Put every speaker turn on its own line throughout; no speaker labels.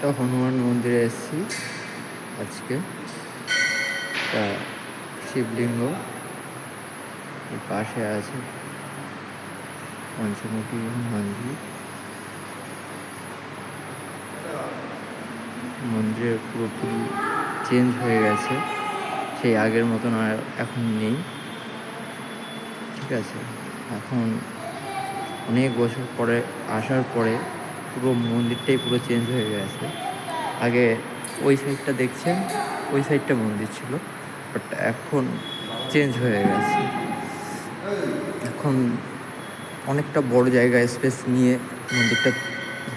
একটা হনুমান মন্দিরে এসেছি আজকে। একটা শিবলিঙ্গ এর পাশে আছে পঞ্চমুখী হনুমানজি। মন্দিরের পুরোপুরি চেঞ্জ হয়ে গেছে, সেই আগের মতন আর এখন নেই। ঠিক আছে, এখন অনেক বছর পরে আসার পরে পুরো মন্দিরটাই পুরো চেঞ্জ হয়ে গেছে। আগে ওই সাইডটা দেখছেন, ওই সাইডটা মন্দির ছিল, বাট এখন চেঞ্জ হয়ে গেছে। এখন অনেকটা বড় জায়গায় স্পেস নিয়ে মন্দিরটা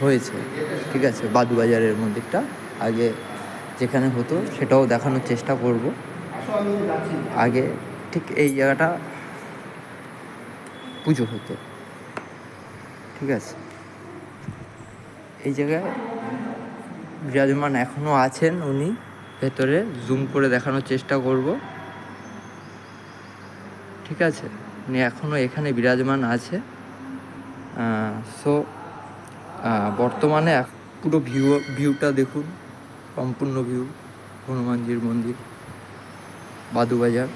হয়েছে। ঠিক আছে, বাদুবাজারের মন্দিরটা আগে যেখানে হতো সেটাও দেখানোর চেষ্টা করব। আগে ঠিক এই জায়গাটা পুজো হতো। ঠিক আছে, এই জায়গায় বিরাজমান এখনও আছেন উনি ভেতরে, জুম করে দেখানোর চেষ্টা করব। ঠিক আছে, উনি এখনও এখানে বিরাজমান আছে। সো বর্তমানে পুরো ভিউটা দেখুন, সম্পূর্ণ ভিউ হনুমানজির মন্দির বাদুবাজার,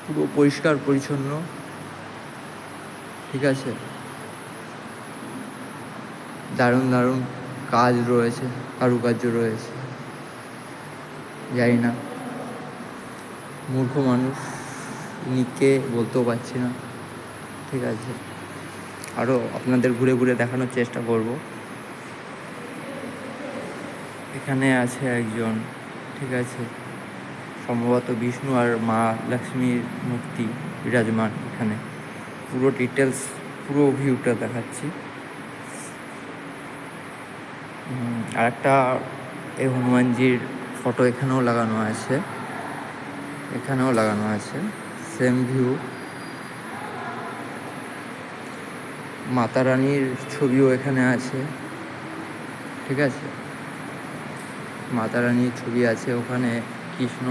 পুরো পরিষ্কার পরিচ্ছন্ন। ঠিক আছে, দারুণ দারুণ কাজ রয়েছে, কারুকার্য রয়েছে। জানি না, মূর্খ মানুষ ইনি কে বলতেও পারছি না। ঠিক আছে, আরও আপনাদের ঘুরে ঘুরে দেখানোর চেষ্টা করব। এখানে আছে একজন, ঠিক আছে, সম্ভবত বিষ্ণু আর মা লক্ষ্মীর মূর্তি বিরাজমান এখানে। পুরো ডিটেলস, পুরো ভিউটা দেখাচ্ছি। আর একটা এই হনুমানজির ফটো এখানেও লাগানো আছে, এখানেও লাগানো আছে সেম ভিউ। মাতা রানীর ছবিও এখানে আছে। ঠিক আছে, মাতা রানীর ছবি আছে ওখানে, কৃষ্ণ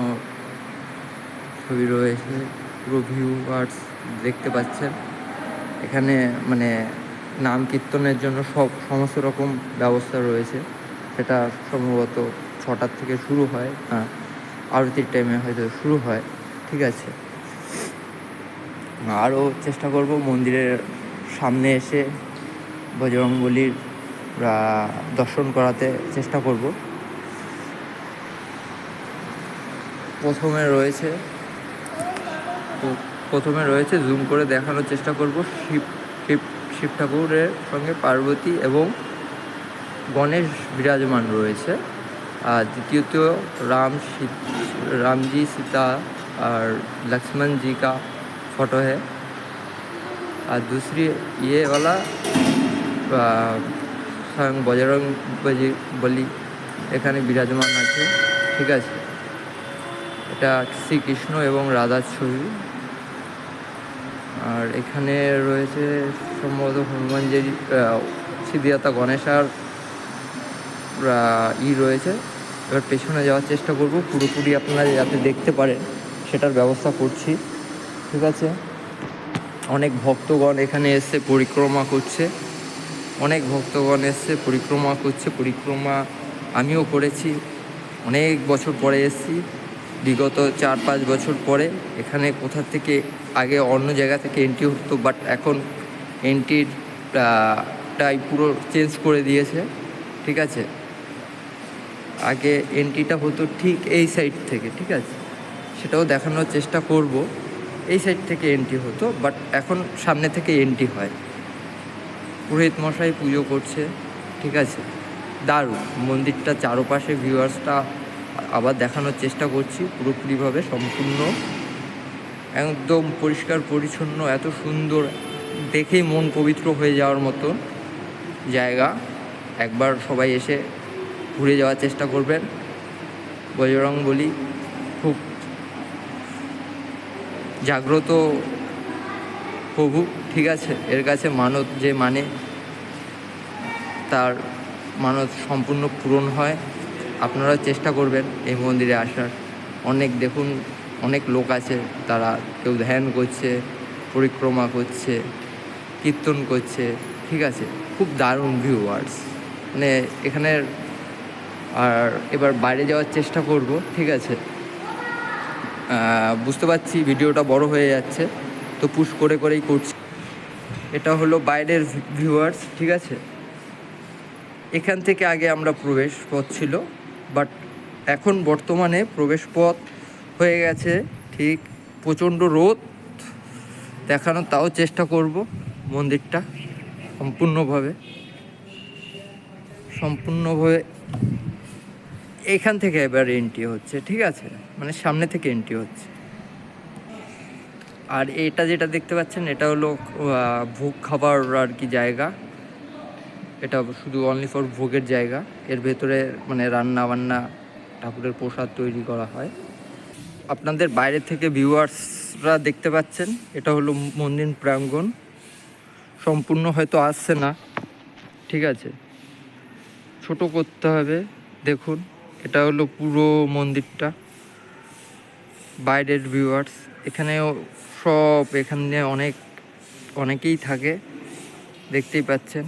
ছবি রয়েছে। পুরো ভিউ আর্টস দেখতে পাচ্ছেন। এখানে মানে নাম কীর্তনের জন্য সমস্ত রকম ব্যবস্থা রয়েছে। সেটা সম্ভবত 6টার থেকে শুরু হয়, আরতির টাইমে হয়তো শুরু হয়। ঠিক আছে, আরও চেষ্টা করব মন্দিরের সামনে এসে বজরংবলীর দর্শন করাতে চেষ্টা করব। প্রথমে রয়েছে জুম করে দেখানোর চেষ্টা করব শিব ঠাকুরের সঙ্গে পার্বতী এবং গণেশ বিরাজমান রয়েছে। আর দ্বিতীয়ত राम जी सीता और लक्ष्मण जी का फोटो है। और दूसरी ये वाला स्वयं बजरंग बली এখানে বিরাজমান আছে। ঠিক আছে, এটা শ্রীকৃষ্ণ এবং রাধার ছবি। আর এখানে রয়েছে সম্ভবত হনুমানজির সিদ্ধিদাতা গণেশার রয়েছে। এবার পেছনে যাওয়ার চেষ্টা করব, পুরোপুরি আপনারা যাতে দেখতে পারেন সেটার ব্যবস্থা করছি। ঠিক আছে, অনেক ভক্তগণ এখানে এসে পরিক্রমা করছে, পরিক্রমা আমিও করেছি। অনেক বছর পরে এসেছি, বিগত 4-5 বছর পরে। এখানে কোথা থেকে আগে অন্য জায়গা থেকে এন্ট্রি হতো, বাট এখন এন্ট্রিটাই পুরো চেঞ্জ করে দিয়েছে। ঠিক আছে, আগে এন্ট্রিটা হতো ঠিক এই সাইড থেকে। ঠিক আছে, সেটাও দেখানোর চেষ্টা করব। এই সাইড থেকে এন্ট্রি হতো, বাট এখন সামনে থেকে এন্ট্রি হয়। পুরোহিত মশাই পুজো করছে। ঠিক আছে, দারুণ মন্দিরটা চারপাশে ভিউয়ার্সটা আবার দেখানোর চেষ্টা করছি পুরোপুরিভাবে, সম্পূর্ণ একদম পরিষ্কার পরিচ্ছন্ন, এত সুন্দর, দেখেই মন পবিত্র হয়ে যাওয়ার মতো জায়গা। একবার সবাই এসে ঘুরে যাওয়ার চেষ্টা করবেন। বজরংবলী খুব জাগ্রত প্রভু। ঠিক আছে, এর কাছে মানত যে মানে তার মানত সম্পূর্ণ পূরণ হয়। আপনারা চেষ্টা করবেন এই মন্দিরে আসার। দেখুন অনেক লোক আছে, তারা কেউ ধ্যান করছে, পরিক্রমা করছে, কীর্তন করছে, ঠিক আছে, খুব দারুণ ভিউয়ার্স। মানে এখানের, আর এবার বাইরে যাওয়ার চেষ্টা করব, ঠিক আছে। বুঝতে পারছি ভিডিওটা বড় হয়ে যাচ্ছে, তো পুশ করে করেই করছি। এটা হলো বাইরের ভিউয়ার্স, ঠিক আছে। এখান থেকে আগে আমরা প্রবেশ পথ ছিল, বাট এখন বর্তমানে প্রবেশ পথ হয়ে গেছে। ঠিক প্রচণ্ড রোদ দেখানো, তাও চেষ্টা করব মন্দিরটা সম্পূর্ণভাবে এখান থেকে এবার এন্ট্রি হচ্ছে, ঠিক আছে, মানে সামনে থেকে এন্ট্রি হচ্ছে। আর এটা যেটা দেখতে পাচ্ছেন, এটা হলো ভোগ খাবার আর কি জায়গা। এটা শুধু অনলি ফর ভোগের জায়গা। এর ভেতরে মানে রান্না বান্না, ঠাকুরের প্রসাদ তৈরি করা হয়। আপনাদের বাইরে থেকে ভিউয়ার্সরা দেখতে পাচ্ছেন, এটা হলো মন্দির প্রাঙ্গণ। সম্পূর্ণ হয়তো আসছে না, ঠিক আছে, ছোট করতে হবে। দেখুন, এটা হলো পুরো মন্দিরটা, বাইরের ভিউয়ার্স। এখানেও এখানে অনেকেই থাকে, দেখতেই পাচ্ছেন।